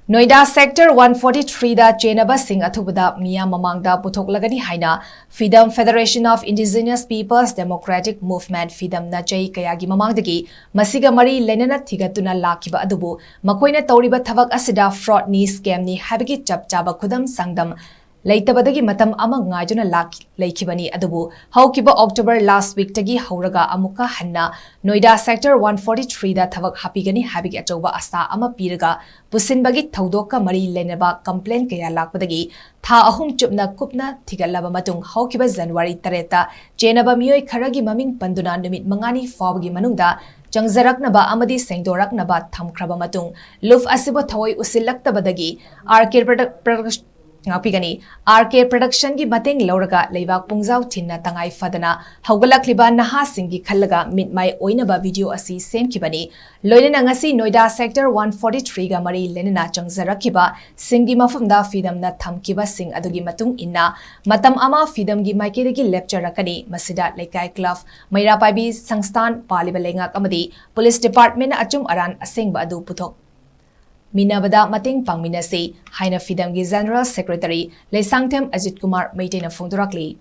Noida sector 143 da Chennaba sing Athubada Miyam Mamangda Puthoklagani haina Fidm Federation of Indigenous Peoples Democratic Movement Fidm na chai kayagi mamangdagi masiga mari lenana thigatuna lakiba adubu makoina tawriba thabak asida fraud ni scam ni habigi chapchaba khudam sangdam Leitabadagi matam ama ngajuna laikibani adubu haukiba October last week tagi hauraga amuka hanna Noida sector 143 da thavak hapigani habigi achoba asa ama piraga pusinbagi thaudoka mari lenaba complaint kaya lakpadagi tha ahum chupna kupna thigalaba matung haukiba January 3 ta Chennaba miyoi kharagi maming panduna numit mangani fawagi manungda Changzaraknaba amadi sengdoraknaba thamkraba matung luf asibo thawai usilaktabadagi RK Ngapigani RK production gi mateng lauraga leibak pungzau thinna tangai fadana haugalakliba naha singi khallaga mitmai oinaba video asi semkibani loinena ngasi Noida sector 143 ga mari lenena changzarakiba singi mafamda Fidm na thamkiba sing adugi matung inna matam ama Fidm gi maikirigi lecture rakani masida lekai club mairapaibi sangstan paliba lengak amadi police department achum aran asengba adu puthok Minabada mating pangminasi haina Fidm gi General Secretary Leisangthem Ajit Kumar Maitena Phongdorakli